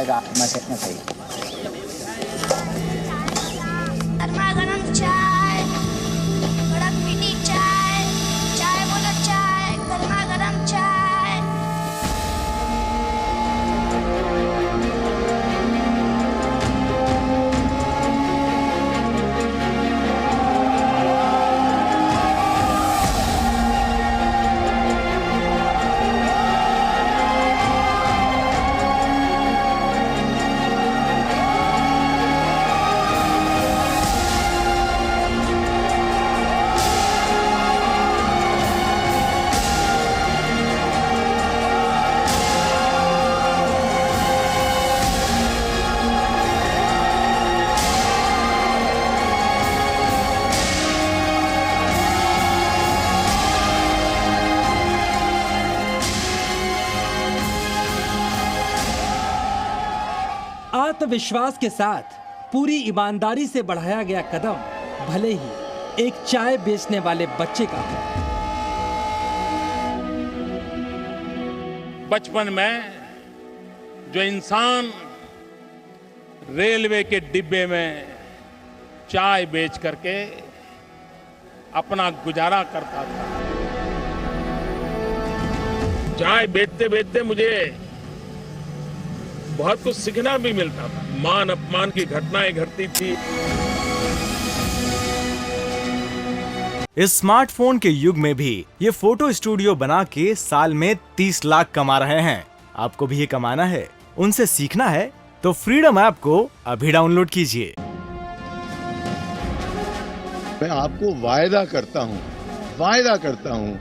जाएगा मसाई। गर्मा गर्म चाय, कड़क मीठी चाय, चाय बोलो चाय, गर्मा गर्म चाय। आत्मविश्वास के साथ पूरी ईमानदारी से बढ़ाया गया कदम भले ही एक चाय बेचने वाले बच्चे का हो। बचपन में जो इंसान रेलवे के डिब्बे में चाय बेच करके अपना गुजारा करता था, चाय बेचते बेचते मुझे बहुत कुछ सीखना भी मिलता था। मान अपमान की घटनाएं घटती थी। इस स्मार्टफोन के युग में भी ये फोटो स्टूडियो बना के साल में 30 लाख कमा रहे हैं। आपको भी ये कमाना है, उनसे सीखना है तो फ्रीडम ऐप को अभी डाउनलोड कीजिए। मैं आपको वायदा करता हूं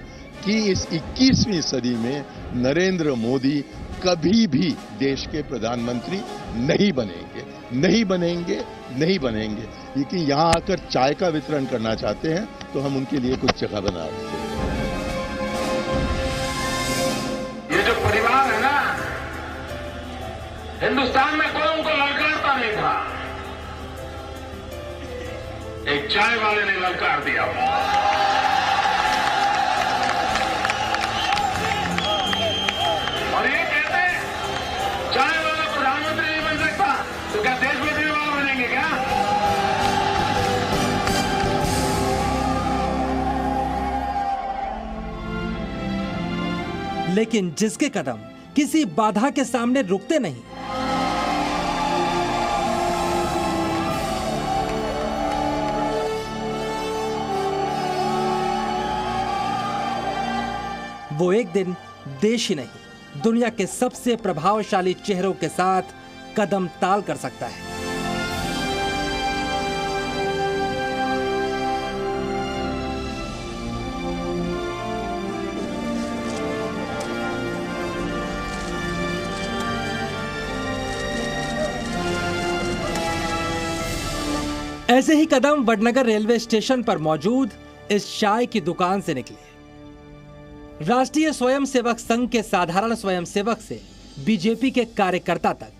कि इस 21वीं सदी में नरेंद्र मोदी कभी भी देश के प्रधानमंत्री नहीं बनेंगे। लेकिन यहाँ आकर चाय का वितरण करना चाहते हैं तो हम उनके लिए कुछ जगह बना रहे हैं। ये जो परिवार है ना, हिंदुस्तान में कोई उनको ललकारता नहीं था, एक चाय वाले ने ललकार दिया। और ये कहते हैं चाय वाला प्रधानमंत्री नहीं बन सकता, तो क्या देश में देने वाला बनेंगे क्या? लेकिन जिसके कदम किसी बाधा के सामने रुकते नहीं, वो एक दिन देश ही नहीं दुनिया के सबसे प्रभावशाली चेहरों के साथ कदम ताल कर सकता है। ऐसे ही कदम वडनगर रेलवे स्टेशन पर मौजूद इस चाय की दुकान से निकले। राष्ट्रीय स्वयंसेवक संघ के साधारण स्वयंसेवक से बीजेपी के कार्यकर्ता तक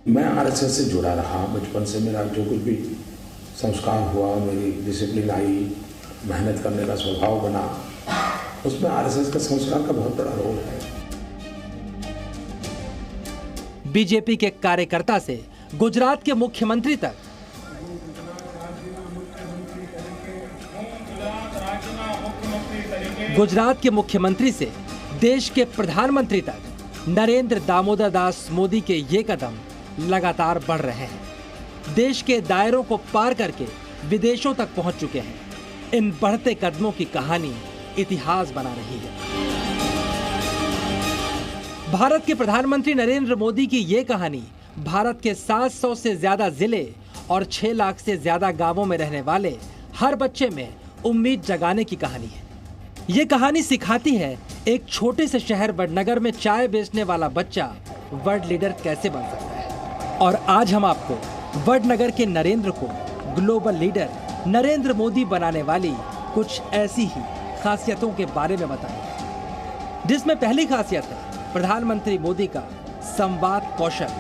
मैं आरएसएस से जुड़ा रहा। बचपन से मेरा जो कुछ भी संस्कार हुआ, मेरी डिसिप्लिन आई, मेहनत करने का स्वभाव बना, उसमें आरएसएस का संस्कार का बहुत बड़ा रोल है। बीजेपी के कार्यकर्ता से गुजरात के मुख्यमंत्री तक, गुजरात के मुख्यमंत्री से देश के प्रधानमंत्री तक नरेंद्र दामोदर दास मोदी के ये कदम लगातार बढ़ रहे हैं। देश के दायरों को पार करके विदेशों तक पहुंच चुके हैं। इन बढ़ते कदमों की कहानी इतिहास बना रही है। भारत के प्रधानमंत्री नरेंद्र मोदी की ये कहानी भारत के 700 से ज्यादा जिले और 6 लाख से ज्यादा गांवों में रहने वाले हर बच्चे में उम्मीद जगाने की कहानी है। ये कहानी सिखाती है एक छोटे से शहर वडनगर में चाय बेचने वाला बच्चा वर्ल्ड लीडर कैसे बन सकता है। और आज हम आपको वडनगर के नरेंद्र को ग्लोबल लीडर नरेंद्र मोदी बनाने वाली कुछ ऐसी ही खासियतों के बारे में बताएंगे, जिसमें पहली खासियत है प्रधानमंत्री मोदी का संवाद कौशल,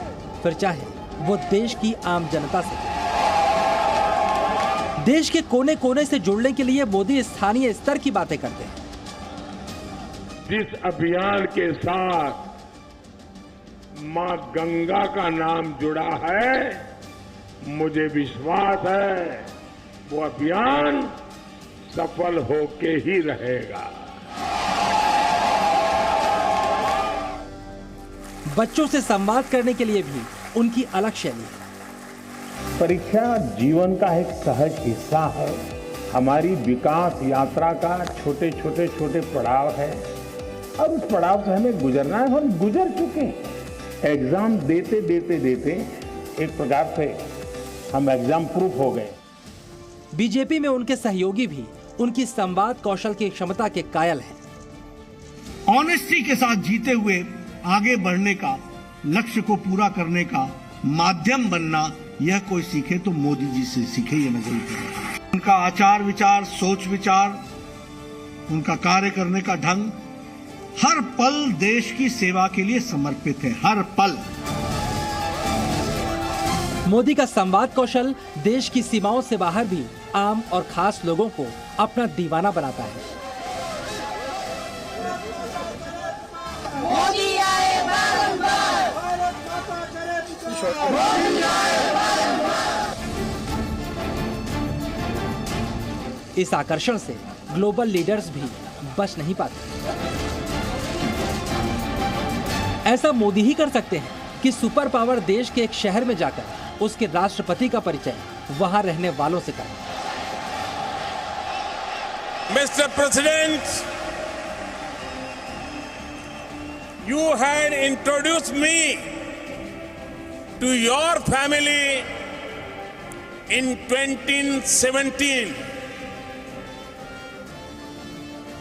फिर चाहे वो देश की आम जनता से। देश के कोने कोने से जुड़ने के लिए मोदी स्थानीय स्तर की बातें करते हैं। जिस अभियान के साथ मां गंगा का नाम जुड़ा है, मुझे विश्वास है वो अभियान सफल होके ही रहेगा। बच्चों से संवाद करने के लिए भी उनकी अलग शैली है। परीक्षा जीवन का एक सहज हिस्सा है। हमारी विकास यात्रा का छोटे छोटे पड़ाव है और उस पड़ाव से हमें गुजरना है। हम गुजर चुके हैं। एग्जाम देते एक प्रकार से हम एग्जाम प्रूफ हो गए। बीजेपी में उनके सहयोगी भी उनकी संवाद कौशल की क्षमता के कायल हैं। ऑनेस्टी के साथ जीते हुए आगे बढ़ने का, लक्ष्य को पूरा करने का माध्यम बनना, यह कोई सीखे तो मोदी जी से सीखे, ये मैं जरूर कहूंगा। उनका आचार विचार, सोच विचार, उनका कार्य करने का ढंग हर पल देश की सेवा के लिए समर्पित है, हर पल। मोदी का संवाद कौशल देश की सीमाओं से बाहर भी आम और खास लोगों को अपना दीवाना बनाता है। मोदी आए बारंबार, मोदी आए बारंबार। इस आकर्षण से ग्लोबल लीडर्स भी बच नहीं पाते। ऐसा मोदी ही कर सकते हैं कि सुपर पावर देश के एक शहर में जाकर उसके राष्ट्रपति का परिचय वहां रहने वालों से करें। Mr. President, you had introduced me to your family in 2017,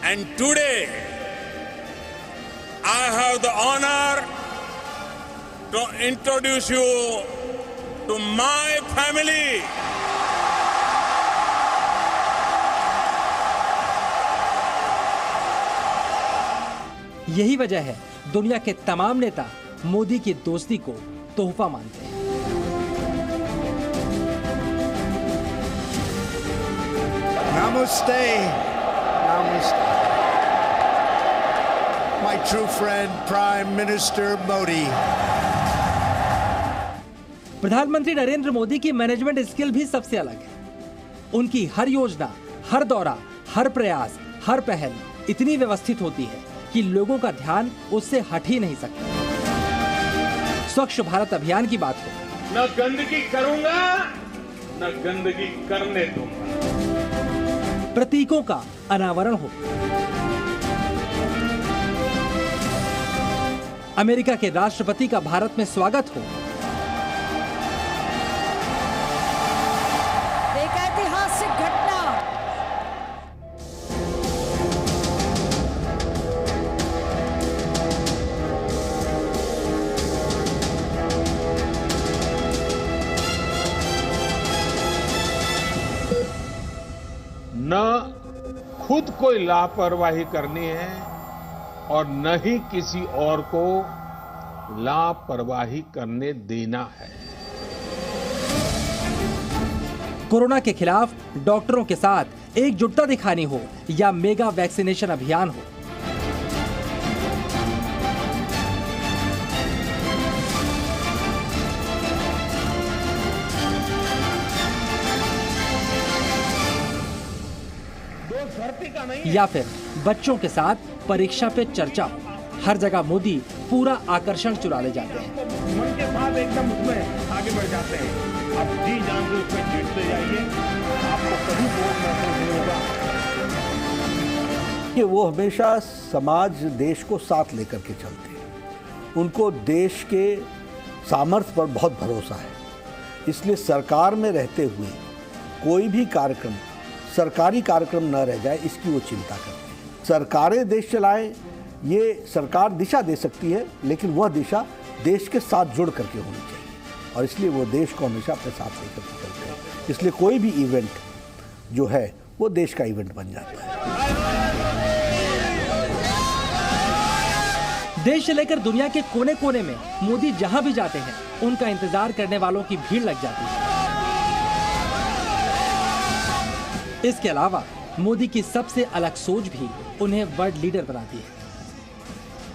and today I have the honor to introduce you to my family. यही वजह है दुनिया के तमाम नेता मोदी की दोस्ती को तोहफा मानते हैं। Namaste. Namaste. My true friend, Prime Minister Modi. प्रधानमंत्री नरेंद्र मोदी की मैनेजमेंट स्किल भी सबसे अलग है। उनकी हर योजना, हर दौरा, हर प्रयास, हर पहल इतनी व्यवस्थित होती है कि लोगों का ध्यान उससे हट ही नहीं सकता। स्वच्छ भारत अभियान की बात हो, न गंदगी करूंगा, न गंदगी करने दूंगा। प्रतीकों का अनावरण हो, अमेरिका के राष्ट्रपति का भारत में स्वागत हो, एक ऐतिहासिक घटना। न खुद कोई लापरवाही करनी है और न ही किसी और को लापरवाही करने देना है। कोरोना के खिलाफ डॉक्टरों के साथ एकजुटता दिखानी हो या मेगा वैक्सीनेशन अभियान हो, या फिर बच्चों के साथ परीक्षा पे चर्चा हो, हर जगह मोदी पूरा आकर्षण चुरा ले जाते हैं। मन के साथ एकदम उसमें आगे बढ़ जाते हैं। आप जी जान से उसमें जीतते जाइए, आपको कभी बोझ महसूस नहीं होगा। कि वो हमेशा समाज, देश को साथ लेकर के चलते हैं। उनको देश के सामर्थ्य पर बहुत भरोसा है। इसलिए सरकार में रहते हुए कोई भी कार्यक्रम, सरकारी कार्यक्रम न रह जाए, इसकी वो चिंता करते हैं। सरकारें देश चलाएं, ये सरकार दिशा दे सकती है, लेकिन वह दिशा देश के साथ जुड़ करके होनी चाहिए और इसलिए वो देश को हमेशा अपने साथ लेकर के चलते हैं। इसलिए कोई भी इवेंट जो है वो देश का इवेंट बन जाता है। देश से लेकर दुनिया के कोने कोने में मोदी जहां भी जाते हैं, उनका इंतजार करने वालों की भीड़ लग जाती है। इसके अलावा मोदी की सबसे अलग सोच भी उन्हें वर्ल्ड लीडर बनाती है।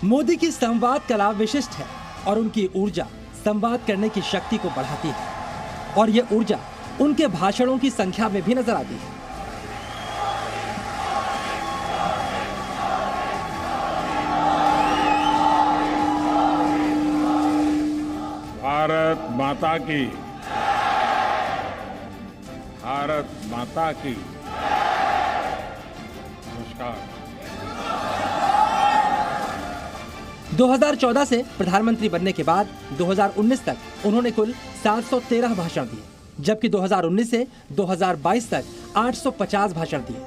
मोदी की संवाद कला विशिष्ट है। और उनकी ऊर्जा संवाद करने की शक्ति को बढ़ाती है और ये ऊर्जा उनके भाषणों की संख्या में भी नजर आती है। भारत माता की, भारत माता की। नमस्कार। 2014 से प्रधानमंत्री बनने के बाद 2019 तक उन्होंने कुल 713 भाषण दिए, जबकि 2019 से 2022 तक 850 भाषण दिए।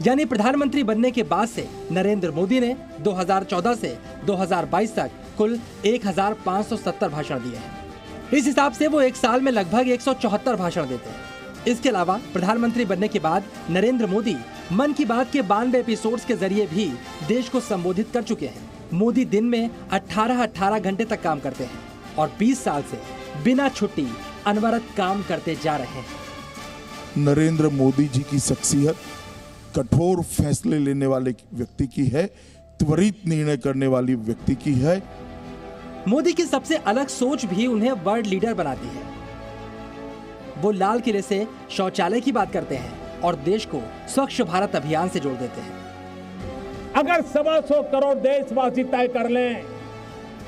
यानी प्रधानमंत्री बनने के बाद से नरेंद्र मोदी ने 2014 से 2022 तक कुल 1570 भाषण दिए हैं। इस हिसाब से वो एक साल में लगभग 174 भाषण देते हैं। इसके अलावा प्रधानमंत्री बनने के बाद नरेंद्र मोदी मन की बात के 92 एपिसोड्स के जरिए भी देश को संबोधित कर चुके हैं। मोदी दिन में 18 घंटे तक काम करते हैं और 20 साल से बिना छुट्टी अनवरत काम करते जा रहे हैं। नरेंद्र मोदी जी की शख्सियत कठोर फैसले लेने वाले व्यक्ति की है, त्वरित निर्णय करने वाली व्यक्ति की है। मोदी की सबसे अलग सोच भी उन्हें वर्ल्ड लीडर बनाती है। वो लाल किले से शौचालय की बात करते हैं और देश को स्वच्छ भारत अभियान से जोड़ देते हैं। अगर 125 करोड़ देशवासी तय कर लें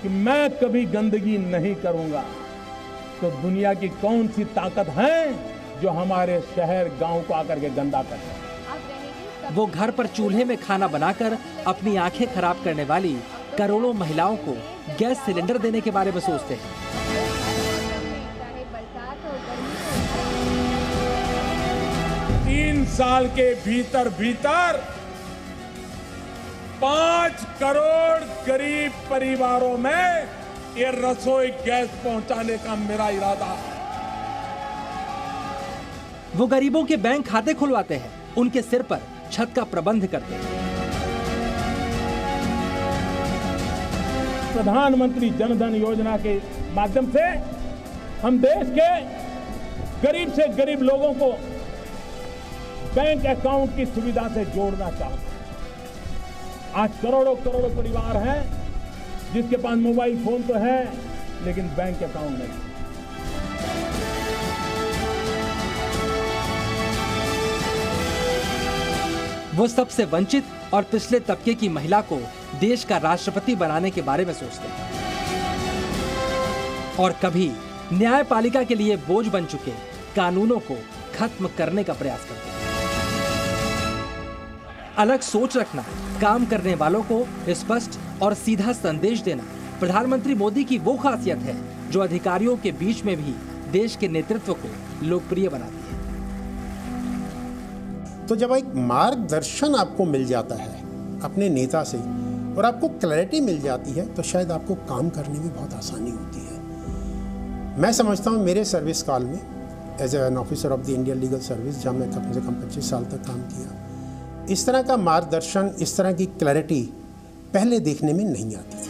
कि मैं कभी गंदगी नहीं करूंगा, तो दुनिया की कौन सी ताकत है जो हमारे शहर गांव को आकर के गंदा कर सके। वो घर पर चूल्हे में खाना बनाकर अपनी आंखें खराब करने वाली करोड़ों महिलाओं को गैस सिलेंडर देने के बारे में सोचते हैं। तीन साल के भीतर 5 करोड़ गरीब परिवारों में ये रसोई गैस पहुंचाने का मेरा इरादा है। वो गरीबों के बैंक खाते खुलवाते हैं, उनके सिर पर छत का प्रबंध करते हैं। प्रधानमंत्री जनधन योजना के माध्यम से हम देश के गरीब से गरीब लोगों को बैंक अकाउंट की सुविधा से जोड़ना चाहते हैं। आज करोड़ों परिवार हैं जिसके पास मोबाइल फोन तो है लेकिन बैंक अकाउंट नहीं। वो सबसे वंचित और पिछले तबके की महिला को देश का राष्ट्रपति बनाने के बारे में सोचते हैं और कभी न्यायपालिका के लिए बोझ बन चुके कानूनों को खत्म करने का प्रयास करते हैं। अलग सोच रखना, काम करने वालों को स्पष्ट और सीधा संदेश देना प्रधानमंत्री मोदी की वो खासियत है जो अधिकारियों के बीच में भी देश के नेतृत्व को लोकप्रिय बनाती है। तो जब एक मार्गदर्शन आपको मिल जाता है अपने नेता से और आपको क्लैरिटी मिल जाती है तो शायद आपको काम करने में बहुत आसानी होती है। मैं समझता हूँ मेरे सर्विस काल में as an officer of the Indian legal service, जहाँ मैं कम से कम 25 साल तक काम किया, इस तरह का मार्गदर्शन, इस तरह की क्लैरिटी पहले देखने में नहीं आती थी।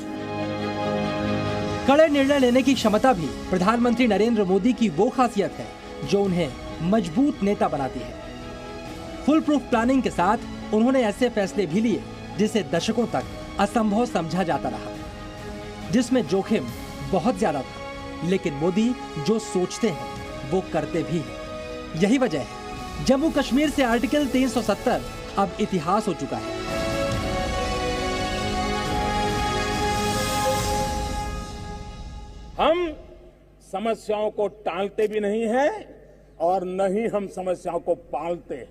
कड़े निर्णय लेने की क्षमता भी प्रधानमंत्री नरेंद्र मोदी की वो खासियत है जो उन्हें मजबूत नेता बनाती है। फुल प्रूफ प्लानिंग के साथ उन्होंने ऐसे फैसले भी लिए जिसे दशकों तक असंभव समझा जाता रहा, जिसमें जोखिम बहुत ज्यादा था, लेकिन मोदी जो सोचते हैं वो करते भी हैं। यही वजह है जम्मू कश्मीर से आर्टिकल 370 अब इतिहास हो चुका है। हम समस्याओं को टालते भी नहीं हैं और न ही हम समस्याओं को पालते हैं।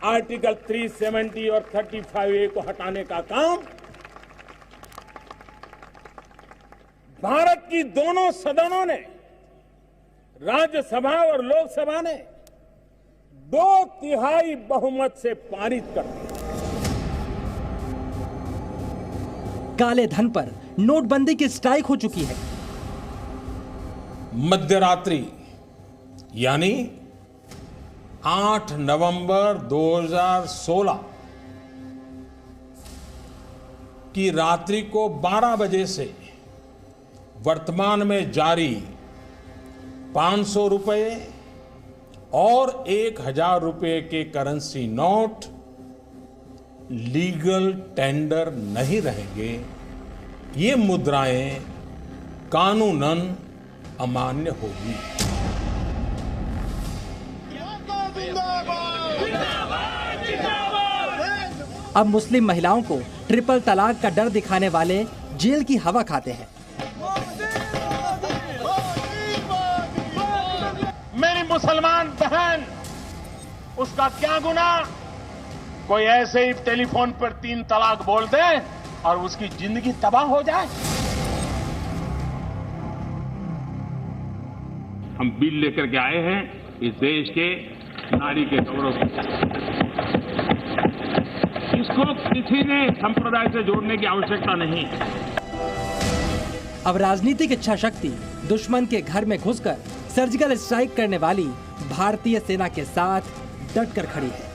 आर्टिकल 370 और 35A को हटाने का काम भारत की दोनों सदनों ने, राज्यसभा और लोकसभा ने 2/3 बहुमत से पारित कर दिया। काले धन पर नोटबंदी की स्ट्राइक हो चुकी है। मध्यरात्रि यानी 8 नवंबर 2016 की रात्रि को 12 बजे से वर्तमान में जारी 500 रुपए और 1000 रुपए के करेंसी नोट लीगल टेंडर नहीं रहेंगे। ये मुद्राएं कानूनन अमान्य होगी। अब मुस्लिम महिलाओं को ट्रिपल तलाक का डर दिखाने वाले जेल की हवा खाते हैं। मेरी मुसलमान बहन, उसका क्या गुनाह? कोई ऐसे ही टेलीफोन पर 3 तलाक बोल दे और उसकी जिंदगी तबाह हो जाए। हम बिल लेकर के आए हैं इस देश के नारी के गौरव की। इसको किसी ने संप्रदाय से जोड़ने की आवश्यकता नहीं। अब राजनीतिक इच्छा शक्ति दुश्मन के घर में घुसकर सर्जिकल स्ट्राइक करने वाली भारतीय सेना के साथ डटकर खड़ी है।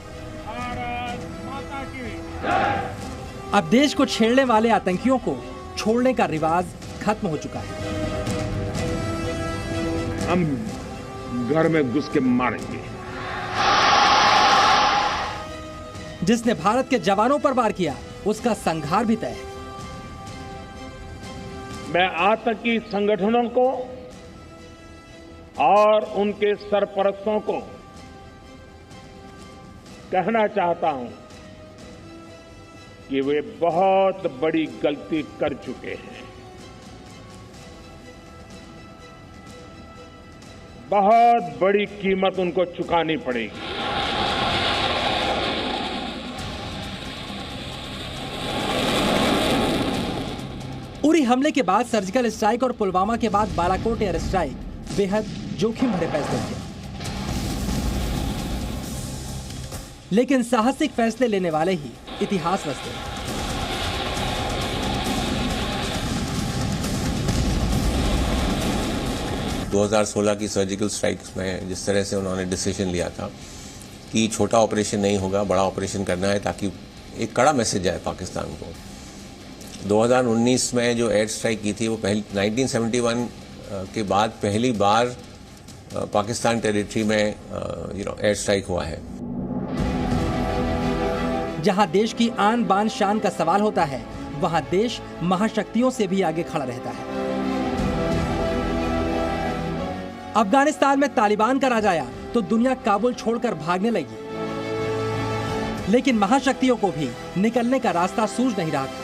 अब देश को छेड़ने वाले आतंकियों को छोड़ने का रिवाज खत्म हो चुका है। हम घर में घुस के मारेंगे। जिसने भारत के जवानों पर वार किया उसका संहार भी तय है। मैं आतंकी संगठनों को और उनके सरपरस्तों को कहना चाहता हूं कि वे बहुत बड़ी गलती कर चुके हैं। बहुत बड़ी कीमत उनको चुकानी पड़ेगी। उरी हमले के बाद सर्जिकल स्ट्राइक और पुलवामा के बाद बालाकोट एयर स्ट्राइक बेहद जोखिम भरे फैसले थे, लेकिन साहसिक फैसले लेने वाले ही इतिहास रचते हैं। – 2016 की सर्जिकल स्ट्राइक्स में जिस तरह से उन्होंने डिसीजन लिया था कि छोटा ऑपरेशन नहीं होगा, बड़ा ऑपरेशन करना है ताकि एक कड़ा मैसेज जाए पाकिस्तान को। 2019 में जो एयर स्ट्राइक की थी वो 1971 के बाद पहली बार पाकिस्तान टेरिटरी में एयर स्ट्राइक हुआ है। जहां देश की आन बान शान का सवाल होता है, वहां देश महाशक्तियों से भी आगे खड़ा रहता है। अफगानिस्तान में तालिबान का राज आया तो दुनिया काबुल छोड़कर भागने लगी, लेकिन महाशक्तियों को भी निकलने का रास्ता सूझ नहीं रहा था।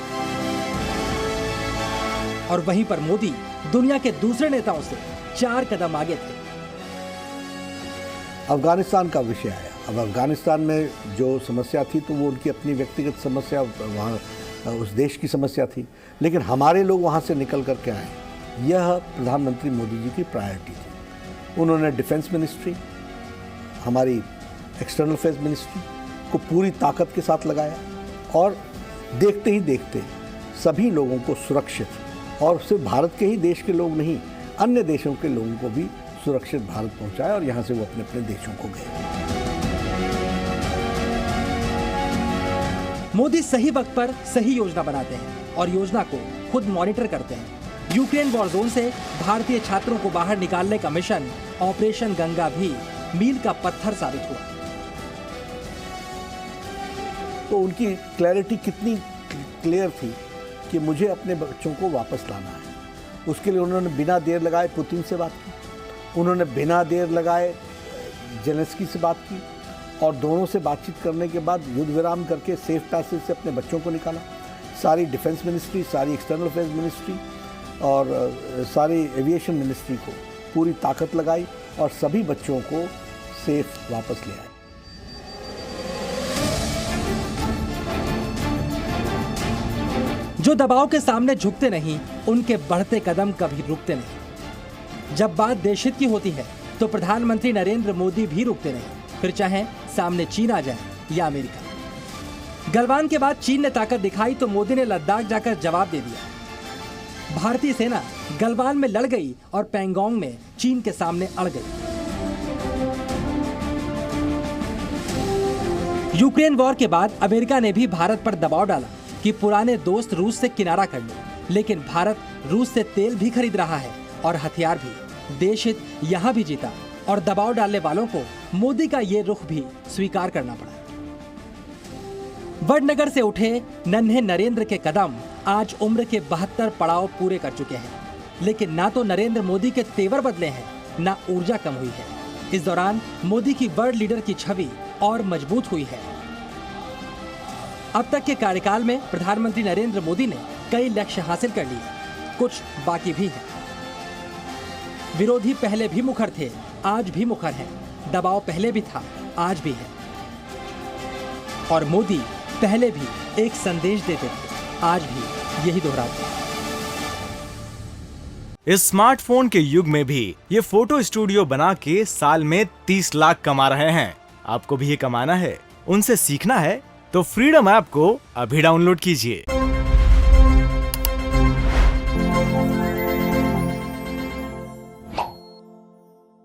और वहीं पर मोदी दुनिया के दूसरे नेताओं से 4 कदम आगे थे। अफगानिस्तान का विषय आया। अब अफगानिस्तान में जो समस्या थी तो वो उनकी अपनी व्यक्तिगत समस्या, वहाँ उस देश की समस्या थी, लेकिन हमारे लोग वहाँ से निकल करके आए। यह प्रधानमंत्री मोदी जी की प्रायोरिटी थी। उन्होंने डिफेंस मिनिस्ट्री, हमारी एक्सटर्नल अफेयर्स मिनिस्ट्री को पूरी ताकत के साथ लगाया और देखते ही देखते सभी लोगों को सुरक्षित, और सिर्फ भारत के ही देश के लोग नहीं, अन्य देशों के लोगों को भी सुरक्षित भारत पहुंचाया और यहाँ से वो अपने अपने देशों को गए। मोदी सही वक्त पर सही योजना बनाते हैं और योजना को खुद मॉनिटर करते हैं। यूक्रेन वॉर जोन से भारतीय छात्रों को बाहर निकालने का मिशन ऑपरेशन गंगा भी मील का पत्थर साबित हुआ। तो उनकी क्लैरिटी कितनी क्लियर थी कि मुझे अपने बच्चों को वापस लाना है। उसके लिए उन्होंने बिना देर लगाए पुतिन से बात की, उन्होंने बिना देर लगाए जेलेंस्की से बात की, और दोनों से बातचीत करने के बाद युद्ध विराम करके सेफ पैसेज से अपने बच्चों को निकाला। सारी डिफेंस मिनिस्ट्री, सारी एक्सटर्नल अफेयर्स मिनिस्ट्री और सारी एविएशन मिनिस्ट्री को पूरी ताकत लगाई और सभी बच्चों को सेफ वापस ले आए। जो दबाव के सामने झुकते नहीं, उनके बढ़ते कदम कभी रुकते नहीं। जब बात देशहित की होती है तो प्रधानमंत्री नरेंद्र मोदी भी रुकते नहीं, फिर चाहे सामने चीन आ जाए या अमेरिका। गलवान के बाद चीन ने ताकत दिखाई तो मोदी ने लद्दाख जाकर जवाब दे दिया। भारतीय सेना गलवान में लड़ गई और पैंगोंग में चीन के सामने अड़ गई। यूक्रेन वॉर के बाद अमेरिका ने भी भारत पर दबाव डाला कि पुराने दोस्त रूस से किनारा कर लो, लेकिन भारत रूस से तेल भी खरीद रहा है और हथियार भी। देशहित यहाँ भी जीता और दबाव डालने वालों को मोदी का ये रुख भी स्वीकार करना पड़ा। वडनगर से उठे नन्हे नरेंद्र के कदम आज उम्र के 72 पड़ाव पूरे कर चुके हैं। लेकिन ना तो नरेंद्र मोदी के तेवर बदले हैं, ना ऊर्जा कम हुई है। इस दौरान मोदी की वर्ल्ड लीडर की छवि और मजबूत हुई है। अब तक के कार्यकाल में प्रधानमंत्री नरेंद्र मोदी ने कई लक्ष्य हासिल कर लिए, कुछ बाकी भी हैं। विरोधी पहले भी मुखर थे, आज भी मुखर हैं। दबाव पहले भी था, आज भी है। और मोदी पहले भी एक संदेश देते थे, आज भी यही दोहराते हैं। इस स्मार्टफोन के युग में भी ये फोटो स्टूडियो बना के साल में 30 लाख कमा रहे हैं। आपको भी ये कमाना है, उनसे सीखना है तो फ्रीडम ऐप को अभी डाउनलोड कीजिए।